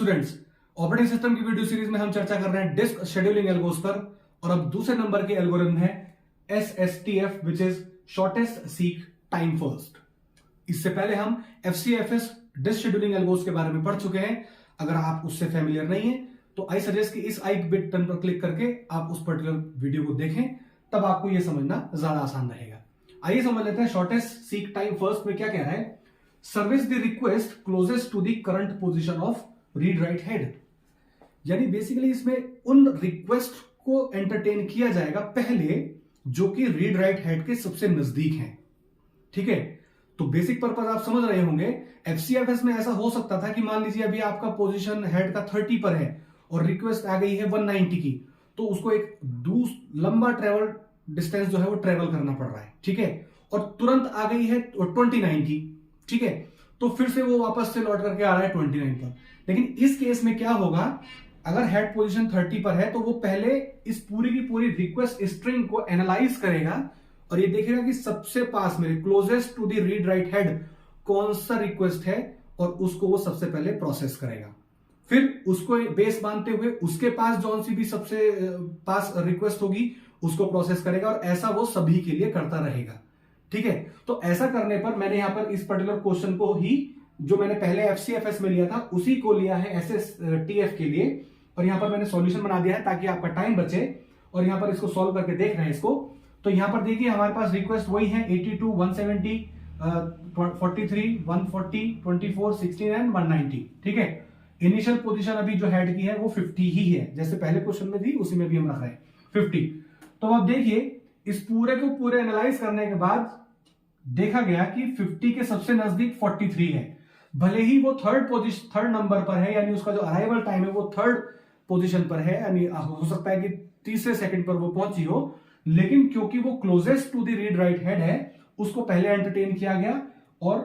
Students, operating system की video series में हम चर्चा कर रहे हैं डिस्क शेड्यूलिंग एल्गोस पर। और अब दूसरे नंबर के एल्गोरिथम है SSTF which is shortest seek time first. इससे पहले हम FCFS डिस्क शेड्यूलिंग एल्गोस के बारे में पढ़ चुके हैं। अगर आप उससे फेमिलियर नहीं है तो आई सजेस्ट कि इस आई बटन पर क्लिक करके आप उस पर्टिकुलर वीडियो को देखें, तब आपको यह समझना ज्यादा आसान रहेगा। आइए समझ लेते हैं शॉर्टेस्ट सीक टाइम फर्स्ट में क्या कह रहा है। Service the request closest to the current position of read write head, यानी बेसिकली इसमें उन रिक्वेस्ट को एंटरटेन किया जाएगा पहले जो कि रीड राइट हेड के सबसे नजदीक हैं। ठीक है, तो बेसिक पर्पस आप समझ रहे होंगे। FCFS में ऐसा हो सकता था कि मान लीजिए अभी आपका पोजीशन हेड का 30 पर है और रिक्वेस्ट आ गई है 190 की, तो उसको एक लंबा ट्रेवल डिस्टेंस जो है वो ट्रेवल करना पड़ रहा है। ठीक है, और तुरंत आ गई है 29 की। ठीक है, तो फिर से वो वापस से लौट करके आ रहा है 29 पर। लेकिन इस केस में क्या होगा, अगर हेड पोजीशन 30 पर है तो वो पहले इस पूरी की पूरी रिक्वेस्ट स्ट्रिंग को एनालाइज करेगा और ये देखेगा कि सबसे पास में closest to the read write head कौन सा रिक्वेस्ट है और उसको वो सबसे पहले प्रोसेस करेगा। फिर उसको बेस मानते हुए उसके पास जौन सी भी सबसे पास रिक्वेस्ट होगी उसको प्रोसेस करेगा और ऐसा वो सभी के लिए करता रहेगा। ठीक है, तो ऐसा करने पर मैंने यहां पर इस पर्टिकुलर क्वेश्चन को ही जो मैंने पहले FCFS में लिया था उसी को लिया है SSTF के लिए, और यहां पर मैंने सॉल्यूशन बना दिया है ताकि आपका टाइम बचे। और यहां पर इसको सॉल्व करके देख रहे हैं इसको, तो यहां पर देखिए हमारे पास रिक्वेस्ट वही है 82, 170, 43, 140, 24, 16 एंड 190। ठीक है, इनिशियल पोजीशन अभी जो हेड की है वो 50 ही है, जैसे पहले क्वेश्चन में थी उसी में भी हम रख रहे हैं 50। तो अब देखिए इस पूरे को पूरे एनालाइज करने के बाद देखा गया कि 50 के सबसे नजदीक 43 है। भले ही वो थर्ड नंबर पर है, यानी उसका जो अराइवल टाइम है वो थर्ड पोजीशन पर है, यानी हो सकता है कि तीसरे सेकंड पर वो पहुंची हो, लेकिन क्योंकि वो closest to the read write head है उसको पहले एंटरटेन किया गया और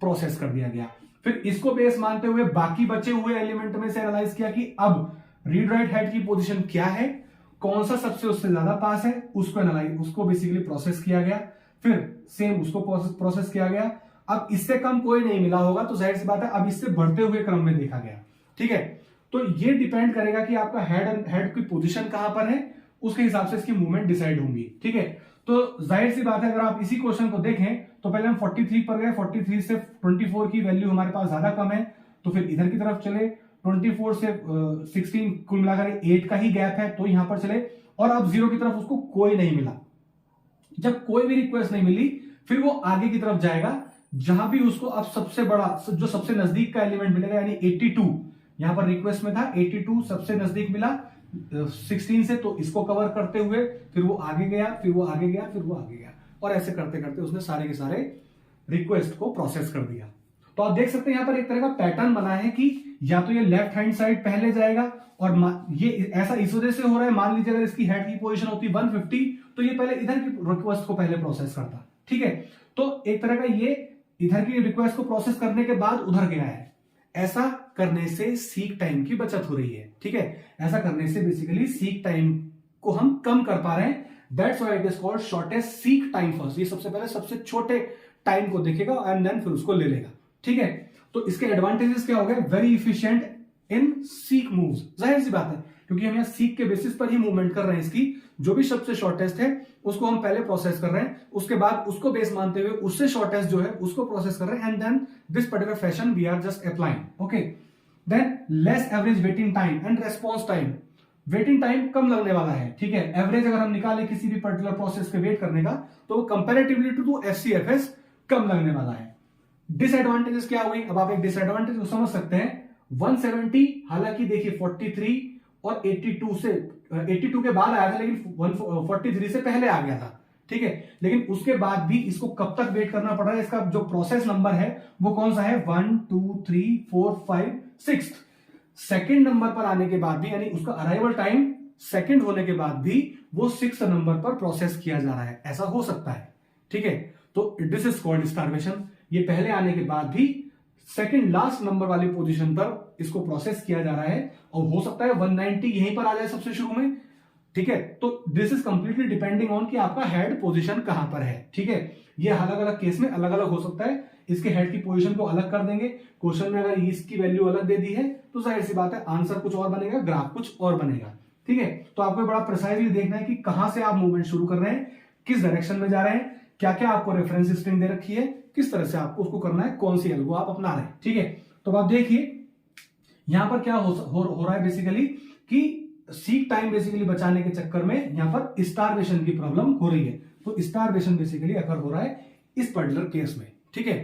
प्रोसेस कर दिया गया। फिर इसको बेस मानते हुए बाकी बचे हुए एलिमेंट में से एनालाइज किया कि अब रीड राइट हेड की पोजीशन क्या है, कौन सा सबसे उससे ज्यादा पास है, उसको बेसिकली प्रोसेस किया गया। फिर सेम उसको प्रोसेस किया गया। अब इससे कम कोई नहीं मिला होगा तो जाहिर सी बात है अब इससे बढ़ते हुए क्रम में देखा गया। ठीक है, तो ये डिपेंड करेगा कि आपका हेड की पोजीशन कहां पर है, उसके हिसाब से इसकी मूवमेंट डिसाइड होंगी। ठीक है, तो जाहिर सी बात है अगर आप इसी क्वेश्चन को देखें तो पहले हम 43 पर गए, 43 से 24 की वैल्यू हमारे पास ज्यादा कम है, तो फिर इधर की तरफ चले, 24 से 16 कुल मिलाकर 8 का ही गैप है तो यहां पर चले, और अब 0 की तरफ उसको कोई नहीं मिला। जब कोई भी रिक्वेस्ट नहीं मिली फिर वो आगे की तरफ जाएगा जहां भी उसको अब सबसे बड़ा जो सबसे नजदीक का एलिमेंट मिलेगा, यानी 82 यहां पर रिक्वेस्ट में था, 82 सबसे नजदीक मिला 16 से, तो इसको कवर करते हुए फिर वो आगे गया, फिर वो आगे गया, फिर वो आगे गया, और ऐसे करते करते उसने सारे के सारे रिक्वेस्ट को प्रोसेस कर दिया। तो आप देख सकते हैं यहां पर एक तरह का पैटर्न बना है कि या तो ये लेफ्ट हैंड साइड पहले जाएगा, और ये ऐसा इस वजह से हो रहा है, मान लीजिए अगर इसकी हेड की पोजीशन होती 150 तो ये पहले इधर की रिक्वेस्ट को पहले प्रोसेस करता। ठीक है, तो एक तरह का ये इधर की रिक्वेस्ट को प्रोसेस करने के बाद उधर गया है। ऐसा करने से सीक टाइम की बचत हो रही है। ठीक है, ऐसा करने से बेसिकली सीक टाइम को हम कम कर पा रहे हैं। That's why it is called shortest seek time first. ये सबसे पहले सबसे छोटे टाइम को देखेगा एंड देन फिर उसको ले लेगा। ठीक है, तो इसके एडवांटेजेस क्या हो गए, वेरी इफिशिएंट इन सीक मूव्स। जाहिर सी बात है क्योंकि हम यहाँ सीक के बेसिस पर ही मूवमेंट कर रहे हैं, इसकी जो भी सबसे शॉर्टेस्ट है उसको हम पहले प्रोसेस कर रहे हैं, उसके बाद उसको बेस मानते हुए उससे शॉर्टेस्ट जो है उसको प्रोसेस कर रहे हैं, and then this particular fashion we are just applying. Okay, then less average waiting time and response time. Waiting time कम लगने वाला है। ठीक है, एवरेज अगर हम निकालें किसी भी पर्टिकुलर प्रोसेस के वेट करने का तो वो कंपेरेटिवली टू FCFS कम लगने वाला है। डिसएडवांटेजेस क्या हुई, अब आप एक डिसएडवांटेज को समझ सकते हैं। 170 हालांकि देखिए 43 और 82 के बाद आया था, लेकिन 43 से पहले आ गया था। ठीक है, लेकिन उसके बाद भी इसको कब तक वेट करना पड़ रहा है, इसका जो प्रोसेस नंबर है वो कौन सा है, 1 2 3 4 5 6 सेकेंड नंबर पर आने के बाद भी, यानी उसका अराइवल टाइम सेकेंड होने के बाद भी वो 6 नंबर पर प्रोसेस किया जा रहा है। ऐसा हो सकता है। ठीक है, तो दिस इज कॉल्ड स्टार्वेशन। ये पहले आने के बाद भी सेकंड लास्ट नंबर वाली पोजीशन पर इसको प्रोसेस किया जा रहा है, और हो सकता है 190 यहीं पर आ जाए सबसे शुरू में। ठीक है, तो this is completely depending on कि आपका हेड पोजीशन कहां पर है। ठीक है, ये अलग अलग केस में अलग अलग हो सकता है, इसके हेड की पोजीशन को अलग कर देंगे। क्वेश्चन में अगर इसकी वैल्यू अलग दे दी है तो जाहिर सी बात है आंसर कुछ और बनेगा, ग्राफ कुछ और बनेगा। ठीक है, तो आपको बड़ा प्रिसाइजली देखना है कि कहां से आप मूवमेंट शुरू कर रहे हैं, किस डायरेक्शन में जा रहे हैं, क्या क्या आपको रेफरेंस स्ट्रिंग दे रखी है, किस तरह से आपको उसको करना है, कौन सी एल्गो आप अपना रहे हैं। ठीक है, तो आप देखिए यहां पर क्या हो रहा है बेसिकली कि सीक टाइम बेसिकली बचाने के चक्कर में यहां पर स्टारवेशन की प्रॉब्लम हो रही है। तो स्टारवेशन बेसिकली अकर हो रहा है इस पर्टिकुलर केस में। ठीक है,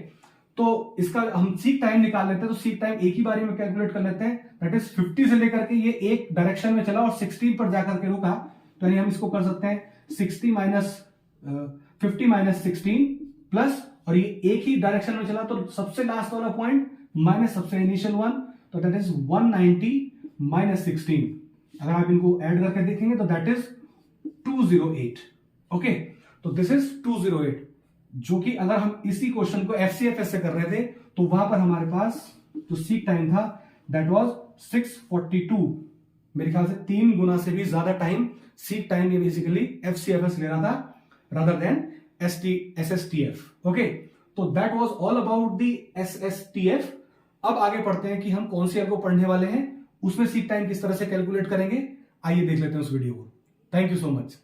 तो इसका हम सीक टाइम निकाल लेते हैं। तो सीक टाइम एक ही बारी में कैलकुलेट कर लेते हैं, दैट इज 50 से लेकर के ये एक डायरेक्शन में चला और 16 पर जाकर के रुका, तो यानी हम इसको कर सकते हैं 50 माइनस 16 प्लस, और ये एक ही डायरेक्शन में चला तो सबसे लास्ट वाला पॉइंट माइनस सबसे इनिशियल वन, तो दैट इज 190 माइनस 16। अगर आप इनको ऐड करके देखेंगे तो दैट इज 208। ओके, तो दिस इज 208, जो कि अगर हम इसी क्वेश्चन को एफसीएफएस से कर रहे थे तो वहां पर हमारे पास जो सीक टाइम था दैट वाज 642। मेरे ख्याल से 3 गुना से भी ज्यादा टाइम सीक टाइम ये बेसिकली एफसीएफएस ले रहा था रादर देन एसएसटीएफ। ओके, तो that was all about the SSTF. अब आगे पढ़ते हैं कि हम कौन सी एल्गो पढ़ने वाले हैं, उसमें सीक टाइम किस तरह से कैलकुलेट करेंगे। आइए देख लेते हैं उस वीडियो को। Thank you so much.